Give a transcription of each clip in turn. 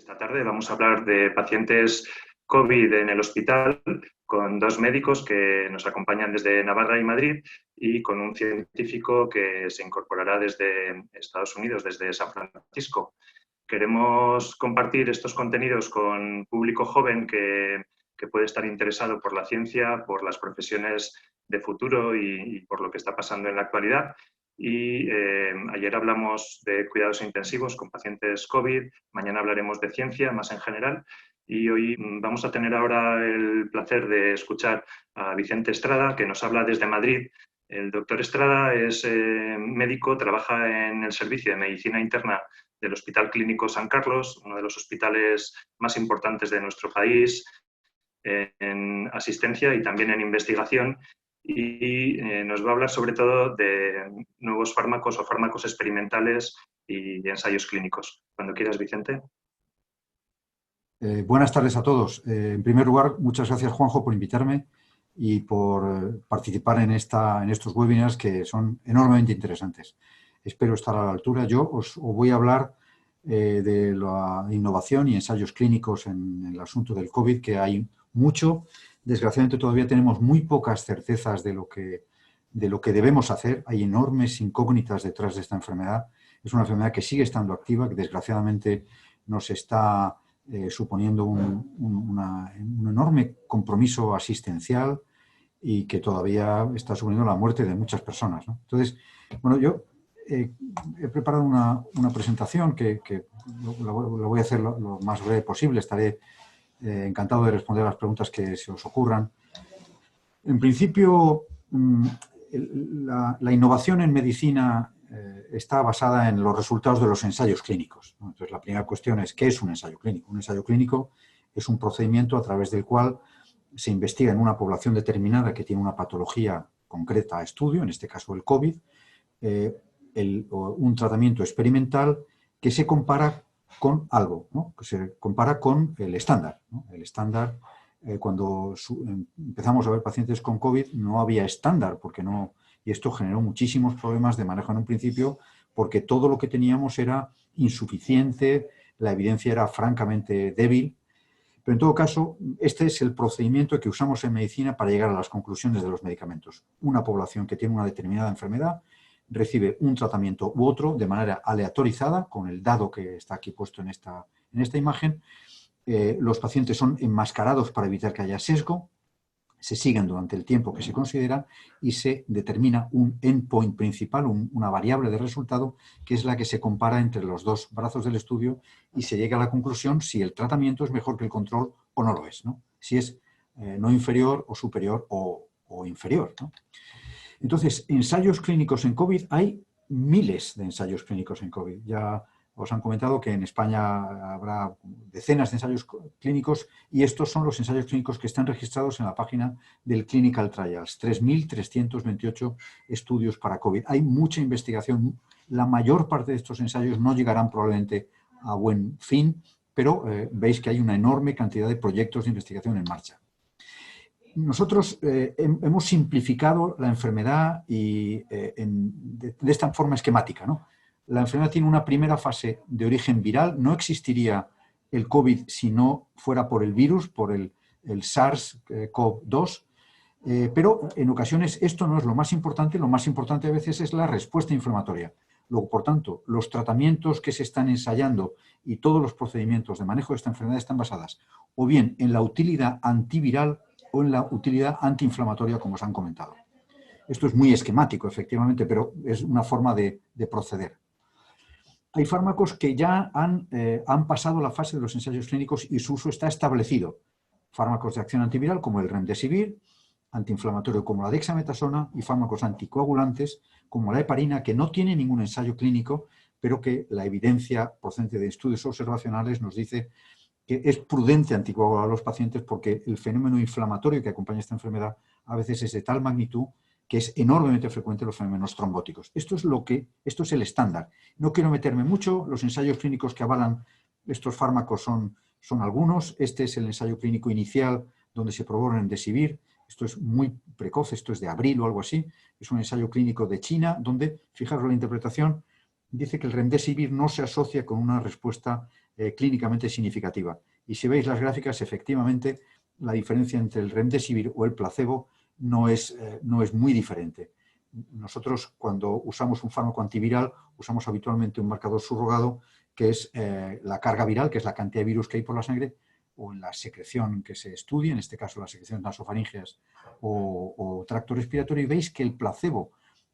Esta tarde vamos a hablar de pacientes COVID en el hospital con dos médicos que nos acompañan desde Navarra y Madrid y con un científico que se incorporará desde Estados Unidos, desde San Francisco. Queremos compartir estos contenidos con público joven que puede estar interesado por la ciencia, por las profesiones de futuro y por lo que está pasando en la actualidad. Y ayer hablamos de cuidados intensivos con pacientes COVID, mañana hablaremos de ciencia más en general y hoy vamos a tener ahora el placer de escuchar a Vicente Estrada, que nos habla desde Madrid. El doctor Estrada es médico, trabaja en el servicio de medicina interna del Hospital Clínico San Carlos, uno de los hospitales más importantes de nuestro país, en asistencia y también en investigación. Y nos va a hablar sobre todo de nuevos fármacos o fármacos experimentales y de ensayos clínicos. Cuando quieras, Vicente. Buenas tardes a todos. En primer lugar, muchas gracias, Juanjo, por invitarme y por participar en estos webinars que son enormemente interesantes. Espero estar a la altura. Yo os voy a hablar de la innovación y ensayos clínicos en el asunto del COVID, que hay mucho. Desgraciadamente todavía tenemos muy pocas certezas de lo que debemos hacer. Hay enormes incógnitas detrás de esta enfermedad. Es una enfermedad que sigue estando activa, que desgraciadamente nos está suponiendo un enorme compromiso asistencial y que todavía está suponiendo la muerte de muchas personas, ¿no? Entonces, bueno, yo he preparado una presentación que la voy a hacer lo más breve posible. Estaré encantado de responder a las preguntas que se os ocurran. En principio, la innovación en medicina está basada en los resultados de los ensayos clínicos, ¿no? Entonces, la primera cuestión es, ¿qué es un ensayo clínico? Un ensayo clínico es un procedimiento a través del cual se investiga en una población determinada que tiene una patología concreta a estudio, en este caso el COVID, un tratamiento experimental que se compara con algo, ¿no? Que se compara con el estándar, ¿no? El estándar, cuando empezamos a ver pacientes con COVID, no había estándar, y esto generó muchísimos problemas de manejo en un principio, porque todo lo que teníamos era insuficiente, la evidencia era francamente débil. Pero en todo caso, este es el procedimiento que usamos en medicina para llegar a las conclusiones de los medicamentos. Una población que tiene una determinada enfermedad recibe un tratamiento u otro de manera aleatorizada, con el dado que está aquí puesto en esta imagen. Los pacientes son enmascarados para evitar que haya sesgo, se siguen durante el tiempo que se considera y se determina un endpoint principal, una variable de resultado, que es la que se compara entre los dos brazos del estudio y se llega a la conclusión si el tratamiento es mejor que el control o no lo es, ¿no? Si es no inferior o superior o inferior, ¿no? Entonces, ensayos clínicos en COVID, hay miles de ensayos clínicos en COVID. Ya os han comentado que en España habrá decenas de ensayos clínicos y estos son los ensayos clínicos que están registrados en la página del Clinical Trials. 3.328 estudios para COVID. Hay mucha investigación. La mayor parte de estos ensayos no llegarán probablemente a buen fin, pero veis que hay una enorme cantidad de proyectos de investigación en marcha. Nosotros hemos simplificado la enfermedad de esta forma esquemática, ¿no? La enfermedad tiene una primera fase de origen viral. No existiría el COVID si no fuera por el virus, por el SARS-CoV-2, pero en ocasiones esto no es lo más importante. Lo más importante a veces es la respuesta inflamatoria. Luego, por tanto, los tratamientos que se están ensayando y todos los procedimientos de manejo de esta enfermedad están basadas o bien en la utilidad antiviral o en la utilidad antiinflamatoria, como os han comentado. Esto es muy esquemático, efectivamente, pero es una forma de proceder. Hay fármacos que ya han pasado la fase de los ensayos clínicos y su uso está establecido. Fármacos de acción antiviral como el remdesivir, antiinflamatorio como la dexametasona y fármacos anticoagulantes como la heparina, que no tienen ningún ensayo clínico, pero que la evidencia procedente de estudios observacionales nos dice que es prudente anticoagular a los pacientes porque el fenómeno inflamatorio que acompaña esta enfermedad a veces es de tal magnitud que es enormemente frecuente los fenómenos trombóticos. Esto es el estándar. No quiero meterme mucho. Los ensayos clínicos que avalan estos fármacos son algunos. Este es el ensayo clínico inicial donde se probó el remdesivir. Esto es muy precoz, esto es de abril o algo así. Es un ensayo clínico de China donde, fijaros la interpretación, dice que el remdesivir no se asocia con una respuesta clínicamente significativa. Y si veis las gráficas, efectivamente, la diferencia entre el remdesivir o el placebo no es muy diferente. Nosotros, cuando usamos un fármaco antiviral, usamos habitualmente un marcador subrogado, que es la carga viral, que es la cantidad de virus que hay por la sangre, o en la secreción que se estudia, en este caso las secreciones nasofaríngeas o tracto respiratorio, y veis que el placebo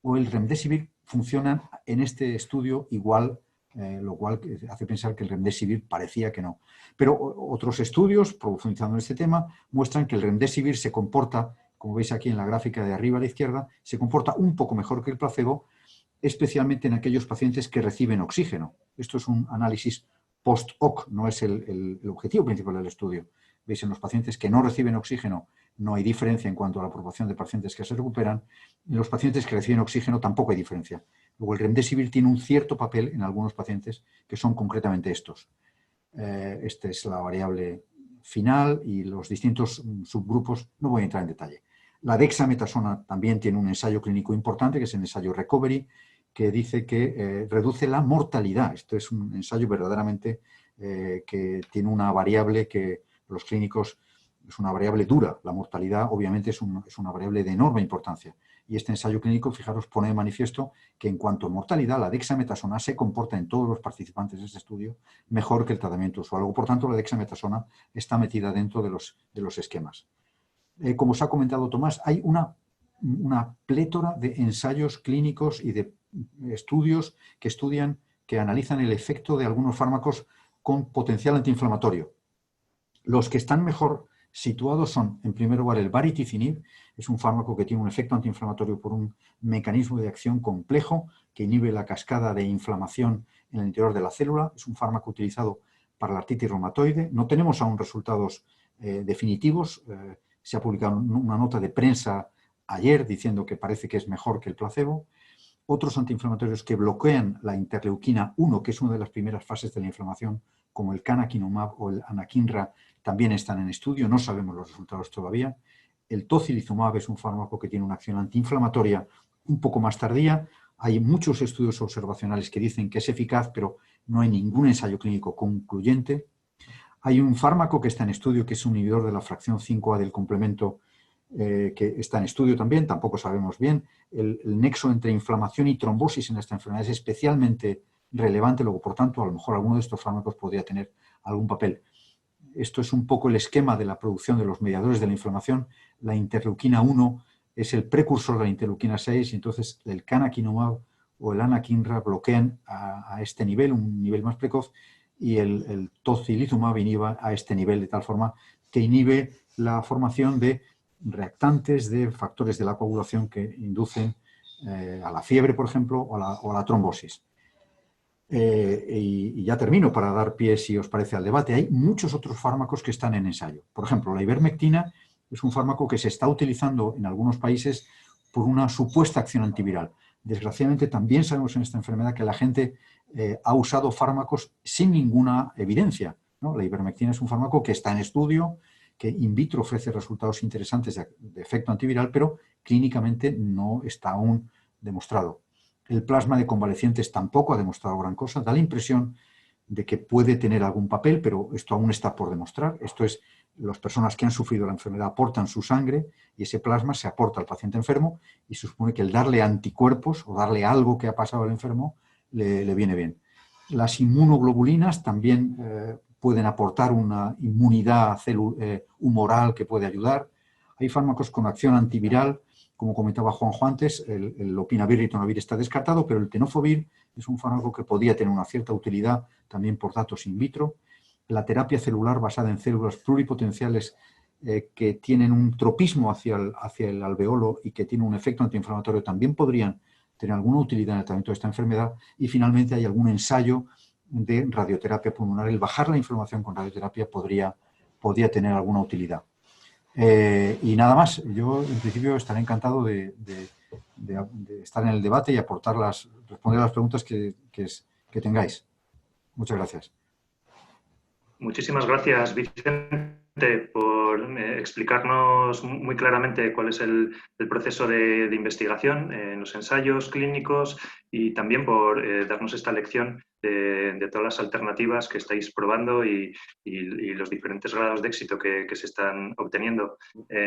o el remdesivir funcionan en este estudio igual, lo cual hace pensar que el remdesivir parecía que no. Pero otros estudios, profundizando en este tema, muestran que el remdesivir se comporta, como veis aquí en la gráfica de arriba a la izquierda, se comporta un poco mejor que el placebo, especialmente en aquellos pacientes que reciben oxígeno. Esto es un análisis post-hoc, no es el objetivo principal del estudio. Veis, en los pacientes que no reciben oxígeno no hay diferencia en cuanto a la proporción de pacientes que se recuperan. En los pacientes que reciben oxígeno tampoco hay diferencia. Luego, el remdesivir tiene un cierto papel en algunos pacientes que son concretamente estos. Esta es la variable final y los distintos subgrupos. No voy a entrar en detalle. La dexametasona también tiene un ensayo clínico importante, que es el ensayo Recovery, que dice que reduce la mortalidad. Esto es un ensayo verdaderamente que tiene una variable que los clínicos, es una variable dura. La mortalidad obviamente es una variable de enorme importancia. Y este ensayo clínico, fijaros, pone de manifiesto que en cuanto a mortalidad, la dexametasona se comporta en todos los participantes de este estudio mejor que el tratamiento usual. Por tanto, la dexametasona está metida dentro de los esquemas. Como os ha comentado Tomás, hay una plétora de ensayos clínicos y de estudios que analizan el efecto de algunos fármacos con potencial antiinflamatorio. Los que están mejor situados son, en primer lugar, el baricitinib. Es un fármaco que tiene un efecto antiinflamatorio por un mecanismo de acción complejo que inhibe la cascada de inflamación en el interior de la célula. Es un fármaco utilizado para la artritis reumatoide. No tenemos aún resultados definitivos. Se ha publicado una nota de prensa ayer diciendo que parece que es mejor que el placebo. Otros antiinflamatorios que bloquean la interleuquina 1, que es una de las primeras fases de la inflamación, como el canakinumab o el anakinra, también están en estudio. No sabemos los resultados todavía. El tocilizumab es un fármaco que tiene una acción antiinflamatoria un poco más tardía. Hay muchos estudios observacionales que dicen que es eficaz, pero no hay ningún ensayo clínico concluyente. Hay un fármaco que está en estudio, que es un inhibidor de la fracción 5A del complemento, que está en estudio también, tampoco sabemos bien. El nexo entre inflamación y trombosis en esta enfermedad es especialmente relevante, luego, por tanto, a lo mejor alguno de estos fármacos podría tener algún papel. Esto es un poco el esquema de la producción de los mediadores de la inflamación. La interleuquina 1 es el precursor de la interleuquina 6, y entonces el canakinumab o el anakinra bloquean a este nivel, un nivel más precoz, y el tocilizumab inhibe a este nivel, de tal forma que inhibe la formación de reactantes de factores de la coagulación que inducen a la fiebre, por ejemplo, o a la trombosis. Y ya termino para dar pie, si os parece, al debate. Hay muchos otros fármacos que están en ensayo. Por ejemplo, la ivermectina es un fármaco que se está utilizando en algunos países por una supuesta acción antiviral. Desgraciadamente, también sabemos en esta enfermedad que la gente ha usado fármacos sin ninguna evidencia, ¿no? La ivermectina es un fármaco que está en estudio, que in vitro ofrece resultados interesantes de efecto antiviral, pero clínicamente no está aún demostrado. El plasma de convalecientes tampoco ha demostrado gran cosa. Da la impresión de que puede tener algún papel, pero esto aún está por demostrar. Esto es, las personas que han sufrido la enfermedad aportan su sangre y ese plasma se aporta al paciente enfermo, y se supone que el darle anticuerpos o darle algo que ha pasado al enfermo le viene bien. Las inmunoglobulinas también pueden aportar una inmunidad humoral que puede ayudar. Hay fármacos con acción antiviral, como comentaba Juanjo antes. El lopinavir y ritonavir está descartado, pero el tenofovir es un fármaco que podría tener una cierta utilidad también por datos in vitro. La terapia celular basada en células pluripotenciales que tienen un tropismo hacia el alveolo y que tienen un efecto antiinflamatorio también podrían tener alguna utilidad en el tratamiento de esta enfermedad. Y finalmente hay algún ensayo de radioterapia pulmonar. El bajar la inflamación con radioterapia podría tener alguna utilidad. Y nada más. Yo, en principio, estaré encantado de estar en el debate y responder a las preguntas que tengáis. Muchas gracias. Muchísimas gracias, Vicente. por explicarnos muy claramente cuál es el proceso de investigación en los ensayos clínicos y también por darnos esta lección de todas las alternativas que estáis probando y los diferentes grados de éxito que se están obteniendo.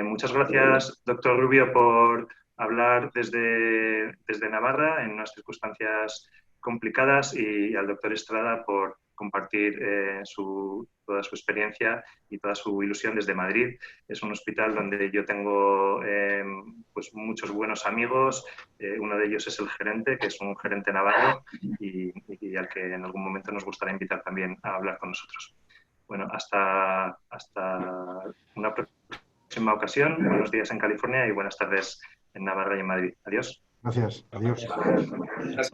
Muchas gracias, doctor Rubio, por hablar desde Navarra en unas circunstancias complicadas y al doctor Estrada por compartir toda su experiencia y toda su ilusión desde Madrid. Es un hospital donde yo tengo pues muchos buenos amigos. Uno de ellos es el gerente, que es un gerente navarro y al que en algún momento nos gustaría invitar también a hablar con nosotros. Bueno, hasta una próxima ocasión. Buenos días en California y buenas tardes en Navarra y en Madrid. Adiós. Gracias. Adiós. Gracias.